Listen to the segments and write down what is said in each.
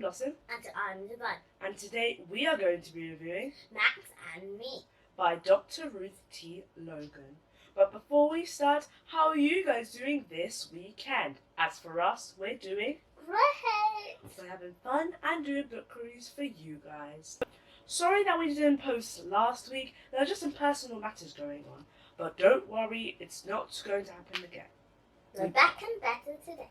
Blossom. And I'm the Bud. And today we are going to be reviewing Maxx Me by Dr. Ruth T. Logan. But before we start, how are you guys doing this weekend? As for us, we're doing great. We're having fun and doing book reviews for you guys. Sorry that we didn't post last week. There are just some personal matters going on. But don't worry, it's not going to happen again. We're back and better today.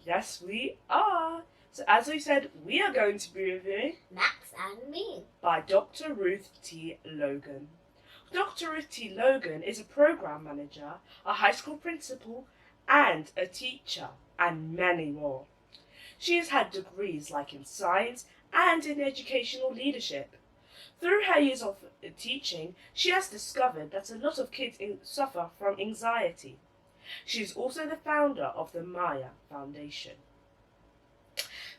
Yes, we are. So as we said, we are going to be reviewing Maxx Me by Dr. Ruth T. Logan. Dr. Ruth T. Logan is a program manager, a high school principal, and a teacher, and many more. She has had degrees like in science and in educational leadership. Through her years of teaching, she has discovered that a lot of kids suffer from anxiety. She is also the founder of the Maya Foundation.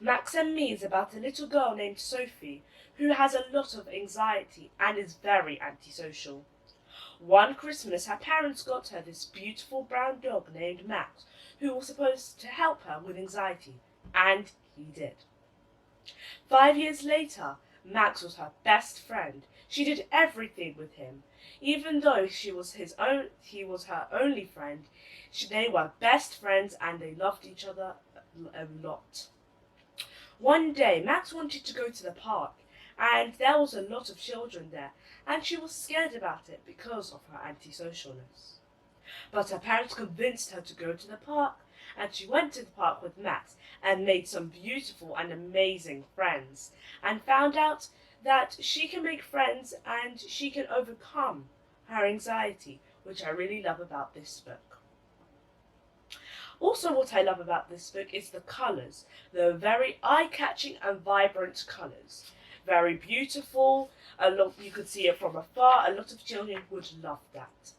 Maxx Me is about a little girl named Sophie who has a lot of anxiety and is very antisocial. One Christmas, her parents got her this beautiful brown dog named Max, who was supposed to help her with anxiety, and he did. 5 years later, Max was her best friend. She did everything with him. Even though he was her only friend, they were best friends and they loved each other a lot. One day, Max wanted to go to the park, and there was a lot of children there, and she was scared about it because of her antisocialness. But her parents convinced her to go to the park, and she went to the park with Max and made some beautiful and amazing friends, and found out that she can make friends and she can overcome her anxiety, which I really love about this book. Also, what I love about this book is the colours. They're very eye-catching and vibrant colours. Very beautiful. You could see it from afar. A lot of children would love that.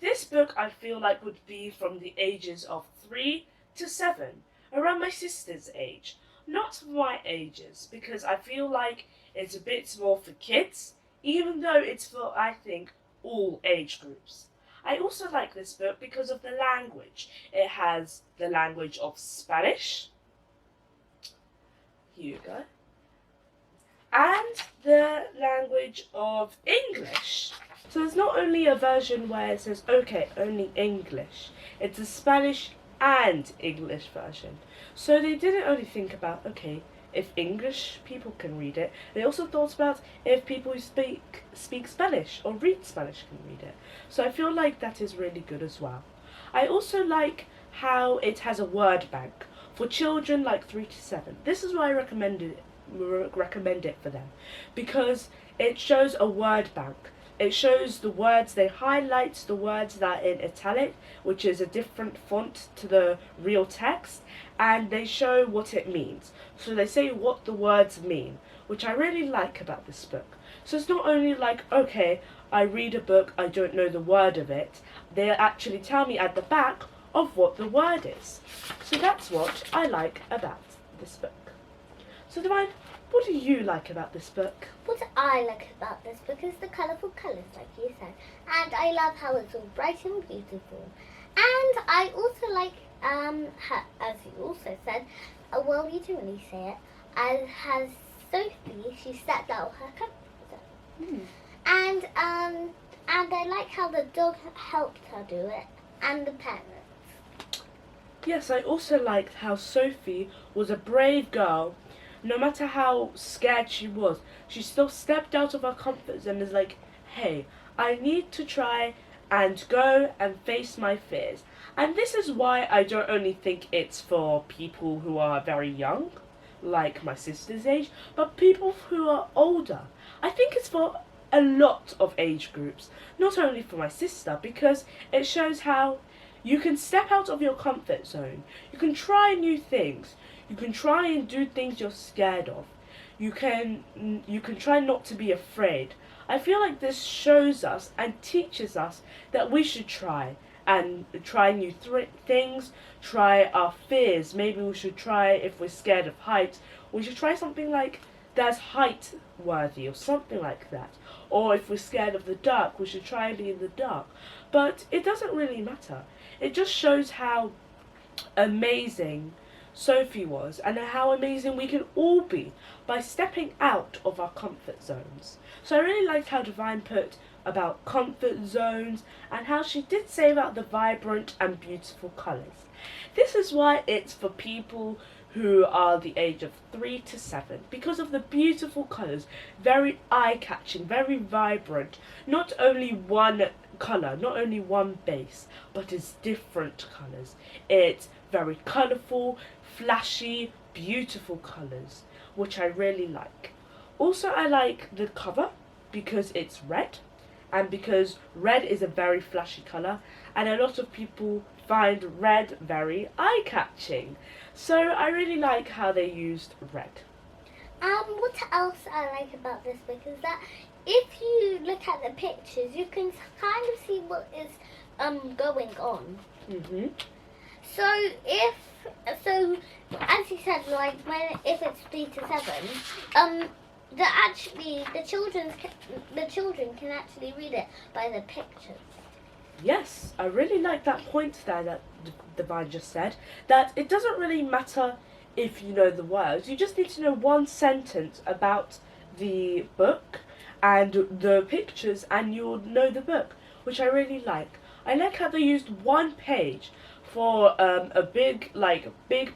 This book I feel like would be from the ages of 3 to 7, around my sister's age. Not my ages, because I feel like it's a bit more for kids, even though it's for, I think, all age groups. I also like this book because of the language. It has the language of Spanish. Here you go. And the language of English. So there's not only a version where it says, okay, only English. It's a Spanish and English version. So they didn't only think about, okay, if English people can read it, they also thought about if people who speak Spanish or read Spanish can read it. So I feel like that is really good as well. I also like how it has a word bank for children like 3 to 7. This is why I recommend it for them, because it shows a word bank. It shows the words, they highlight the words that are in italic, which is a different font to the real text, and they show what it means. So they say what the words mean, which I really like about this book. So it's not only like, okay, I read a book, I don't know the word of it. They actually tell me at the back of what the word is. So that's what I like about this book. So Divine, what do you like about this book? What I like about this book is the colourful colours, like you said. And I love how it's all bright and beautiful. And I also like, as you also said, well, you didn't really say it, as has Sophie, she stepped out of her comfort zone. And I like how the dog helped her do it, and the parents. Yes, I also liked how Sophie was a brave girl. No matter how scared she was, she still stepped out of her comfort zone and is like, hey, I need to try and go and face my fears. And this is why I don't only think it's for people who are very young, like my sister's age, but people who are older. I think it's for a lot of age groups, not only for my sister, because it shows how you can step out of your comfort zone. You can try new things. You can try and do things you're scared of. You can try not to be afraid. I feel like this shows us and teaches us that we should try and try new things, try our fears. Maybe we should try, if we're scared of heights, we should try something like that's height worthy or something like that. Or if we're scared of the dark, we should try and be in the dark. But it doesn't really matter. It just shows how amazing Sophie was, and how amazing we can all be by stepping out of our comfort zones. So I really liked how Divine put about comfort zones and how she did say about the vibrant and beautiful colours. This is why it's for people who are the age of 3 to 7, because of the beautiful colours, very eye-catching, very vibrant, not only one colour, not only one base, but it's different colours. It's very colourful, flashy, beautiful colours, which I really like. Also, I like the cover because it's red, and because red is a very flashy colour, and a lot of people find red very eye-catching. So I really like how they used red. What else I like about this book is that if you look at the pictures, you can kind of see what is going on. Mhm. So as you said, like if it's 3 to 7, the children can actually read it by the pictures. Yes, I really like that point there that Divine just said, that it doesn't really matter if you know the words, you just need to know one sentence about the book and the pictures and you'll know the book, which I really like. I like how they used one page for a big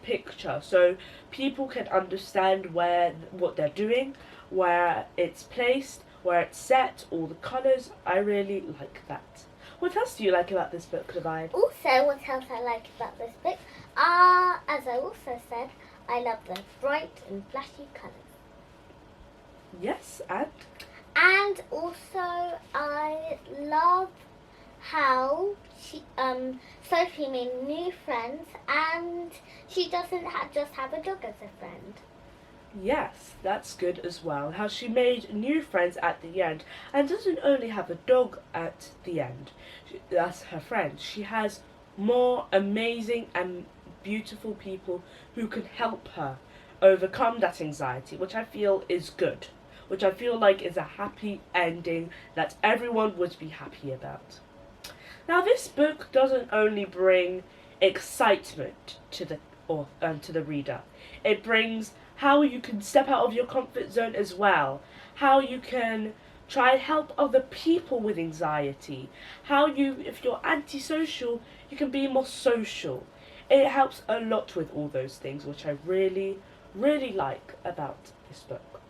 picture, so people can understand what they're doing, where it's placed, where it's set, all the colours. I really like that. What else do you like about this book, Divine? Also, what else I like about this book as I also said, I love the bright and flashy colours. Yes, and? And also, I love how Sophie made new friends, and she doesn't just have a dog as a friend. Yes, that's good as well. How she made new friends at the end, and doesn't only have a dog at the end. That's her friend. She has more amazing and beautiful people who can help her overcome that anxiety, which I feel is good. Which I feel like is a happy ending that everyone would be happy about. Now, this book doesn't only bring excitement to the reader. It brings how you can step out of your comfort zone as well, how you can try and help other people with anxiety, how if you're antisocial, you can be more social. It helps a lot with all those things, which I really, really like about this book.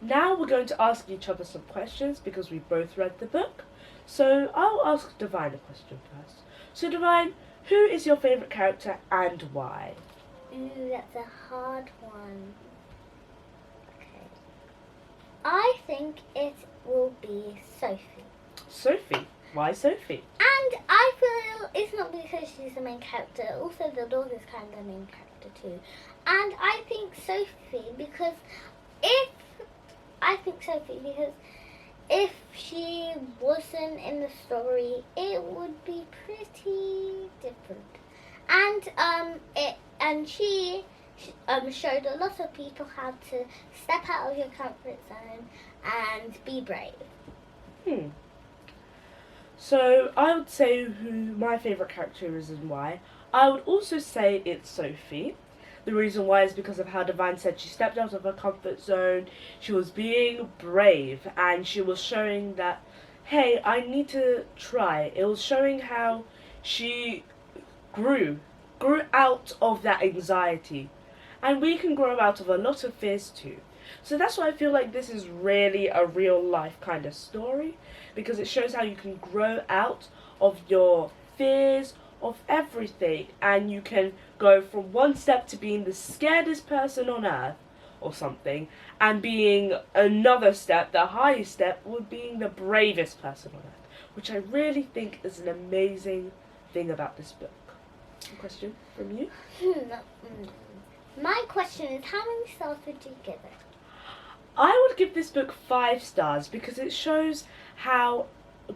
Now we're going to ask each other some questions because we both read the book. So I'll ask Divine a question first. So Divine, who is your favourite character and why? Ooh, that's a hard one. Okay. I think it will be Sophie. Sophie? Why Sophie? And I feel it's not because she's the main character. Also, the dog is kind of the main character too. And I think Sophie because if she wasn't in the story, it would be pretty different. And she showed a lot of people how to step out of your comfort zone and be brave. So I would say who my favourite character is and why. I would also say it's Sophie. The reason why is because of how Divine said she stepped out of her comfort zone, she was being brave, and she was showing that, hey, I need to try. It was showing how she grew out of that anxiety. And we can grow out of a lot of fears too. So that's why I feel like this is really a real life kind of story, because it shows how you can grow out of your fears, of everything, and you can go from one step to being the scaredest person on earth or something, and being another step, the highest step, would being the bravest person on earth, which I really think is an amazing thing about this book. A question from you? My question is, how many stars would you give it? I would give this book 5 stars because it shows how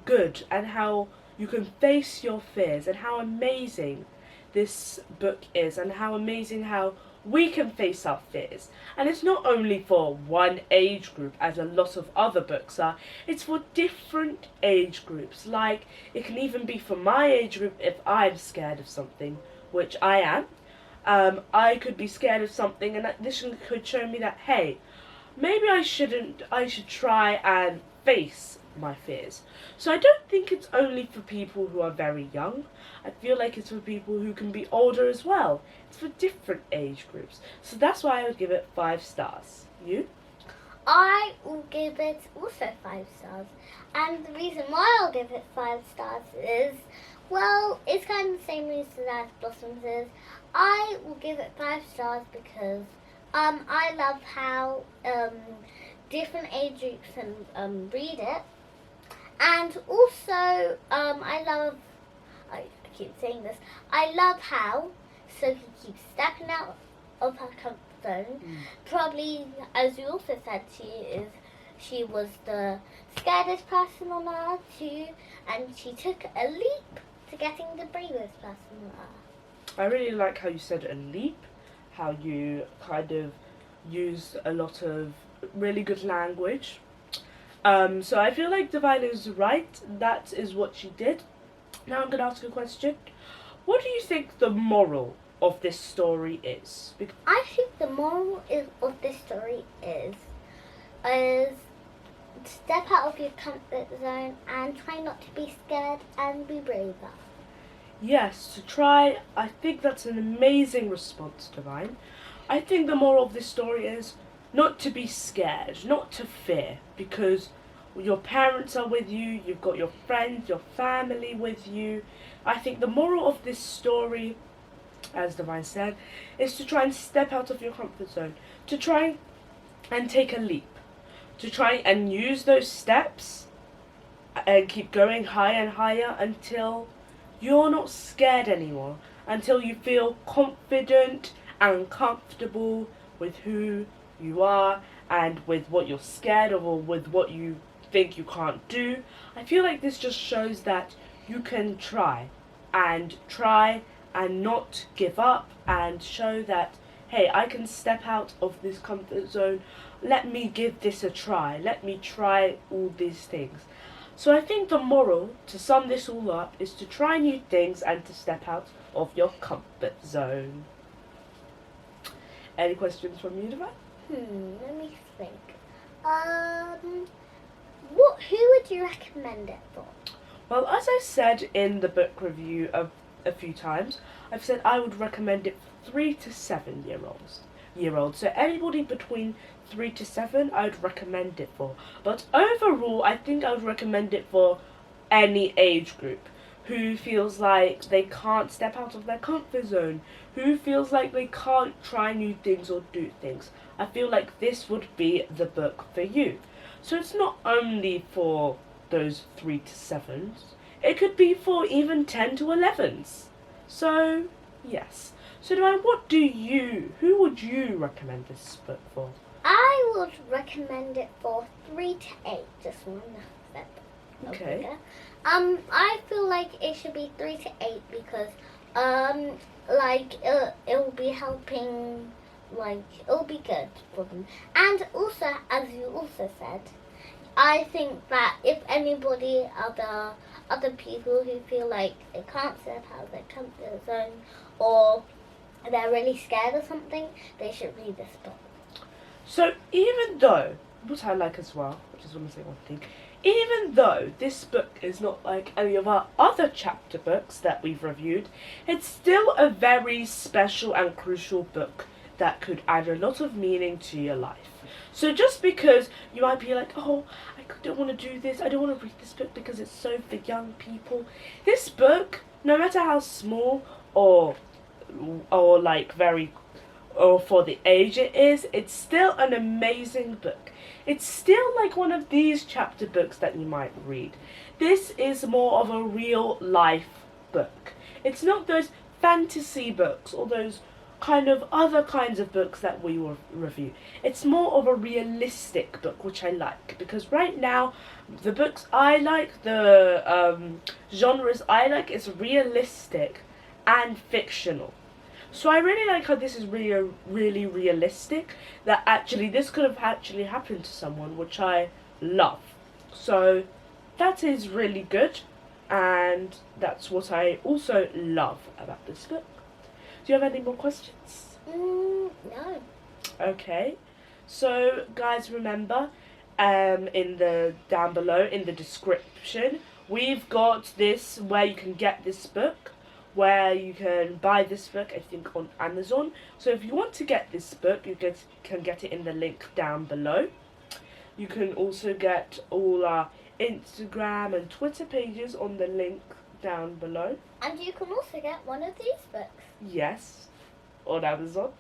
good and how you can face your fears and how amazing this book is and how amazing how we can face our fears. And it's not only for one age group as a lot of other books are, it's for different age groups. Like, it can even be for my age group if I'm scared of something, which I am. I could be scared of something, and this could show me that, hey, maybe I should try and face my fears. So I don't think it's only for people who are very young. I feel like it's for people who can be older as well. It's for different age groups. So that's why I would give it 5 stars. You? I will give it also 5 stars. And the reason why I'll give it 5 stars is, well, it's kind of the same reason as Blossoms is. I will give it 5 stars because I love how different age groups can read it. And also, I keep saying this, I love how Sophie keeps stepping out of her comfort zone. Probably, as you also said, she was the scaredest person on earth too, and she took a leap to getting the bravest person on earth. I really like how you said a leap, how you kind of used a lot of really good language. So I feel like Divine is right. That is what she did. Now I'm going to ask you a question. What do you think the moral of this story is? I think the moral of this story is step out of your comfort zone and try not to be scared and be braver. Yes, to try. I think that's an amazing response, Divine. I think the moral of this story is not to be scared, not to fear, because your parents are with you, you've got your friends, your family with you. I think the moral of this story, as Divine said, is to try and step out of your comfort zone, to try and take a leap, to try and use those steps and keep going higher and higher until you're not scared anymore, until you feel confident and comfortable with who you are and with what you're scared of or with what you think you can't do. I feel like this just shows that you can try and not give up and show that, hey, I can step out of this comfort zone. Let me give this a try. Let me try all these things. So I think the moral, to sum this all up, is to try new things and to step out of your comfort zone. Any questions from you, Divine? Let me think. Who would you recommend it for? Well, as I said in the book review a few times, I've said I would recommend it for 3 to 7 year olds. So anybody between 3 to 7, I would recommend it for. But overall, I think I would recommend it for any age group who feels like they can't step out of their comfort zone, who feels like they can't try new things or do things. I feel like this would be the book for you. So it's not only for those 3 to 7s, it could be for even 10 to 11s. So, yes. So Divine, who would you recommend this book for? I would recommend it for 3 to 8, just one step. Okay. I feel like it should be 3 to 8 because, it will be helping, it will be good for them. And also, as you also said, I think that if anybody, other people who feel like they can't step out of their comfort zone or they're really scared of something, they should read this book. So even though, what I like as well, I just want to say one thing, even though this book is not like any of our other chapter books that we've reviewed, it's still a very special and crucial book that could add a lot of meaning to your life. So just because you might be like, oh, I don't want to do this, I don't want to read this book because it's so for young people. This book, no matter how small or for the age it is, it's still an amazing book. It's still like one of these chapter books that you might read. This is more of a real life book. It's not those fantasy books or those kind of other kinds of books that we will review. It's more of a realistic book, which I like, because right now the books I like, the genres I like, is realistic and fictional. So I really like how this is really realistic, that actually this could have actually happened to someone, which I love. So that is really good, and that's what I also love about this book. Do you have any more questions? No. Okay. So, guys, remember, in the down below in the description, we've got this where you can get this book, where you can buy this book, I think, on Amazon. So if you want to get this book, you can get it in the link down below. You can also get all our Instagram and Twitter pages on the link down below. And you can also get one of these books. Yes, on Amazon.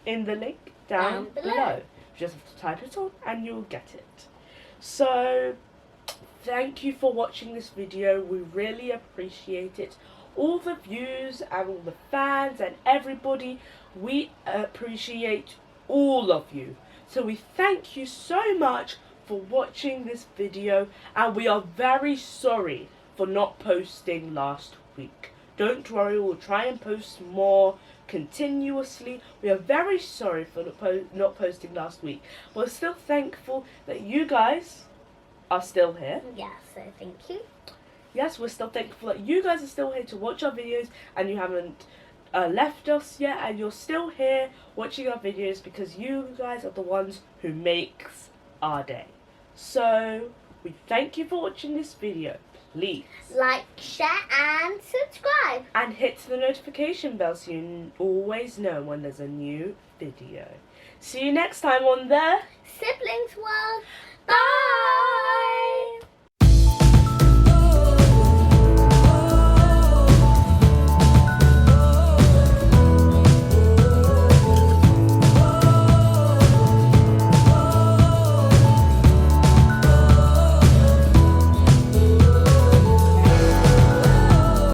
In the link down below. You just have to type it on and you'll get it. So, thank you for watching this video. We really appreciate it. All the views and all the fans and everybody, we appreciate all of you. So we thank you so much for watching this video, and we are very sorry for not posting last week. Don't worry, we'll try and post more continuously. We are very sorry for not posting last week. We're still thankful that you guys are still here. Yeah, so thank you. Yes, we're still thankful that you guys are still here to watch our videos, and you haven't left us yet, and you're still here watching our videos because you guys are the ones who makes our day. So we thank you for watching this video. Please like, share and subscribe, and hit the notification bell so you always know when there's a new video. See you next time on the Siblings World. Bye.